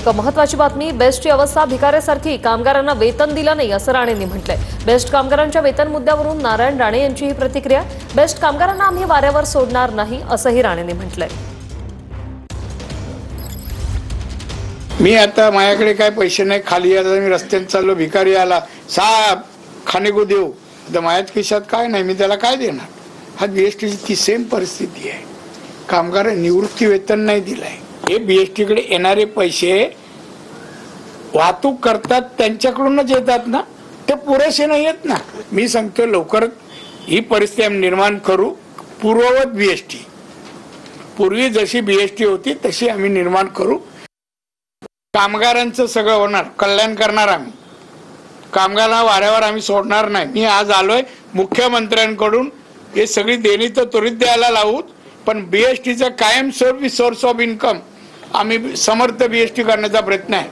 एक महत्त्वाची बातमी, बेस्टची अवस्था भिकाऱ्यासारखी, कामगारांना वेतन दिलं नाही असं राणेंनी म्हटलंय। बेस्ट कामगारांच्या वेतन मुद्द्यावरून नारायण राणे यांची ही प्रतिक्रिया। बेस्ट कामगारांना आम्ही वाऱ्यावर सोडणार नाही असंही राणेंनी म्हटलंय। मी आता माझ्याकडे काय पैसे नाही, खाली आता मी रस्त्याने चाललो, भिकारी आला, साहेब खाणे को देऊ, तर माझ्या खिशात काय नाही, मी त्याला काय देणार? हा बीएसटीची ती सेम परिस्थिती आहे। कामगार निवृत्ती वेतन नाही दिलंय। हे बीएसटी कडे येणारे पैसे वाहतूक करतात त्यांच्याकडूनच येतात ना, ते पुरेसे नाही आहेत ना। मी सांगतो लवकर ही परिस्थिती आम्ही निर्माण करू। पूर्ववत बीएसटी, पूर्वी जशी बीएसटी होती तशी आम्ही निर्माण करू। कामगारांचं सगळं होणार, कल्याण करणार आम्ही। कामगारांना वाऱ्यावर आम्ही सोडणार नाही। मी आज आलोय मुख्यमंत्र्यांकडून हे सगळी देणी तर त्वरित द्यायला लावू, पण बीएसटीचा कायमस्वरूपी सोर्स ऑफ इन्कम आम्ही समर्थ बीएसटी करण्याचा प्रयत्न आहे।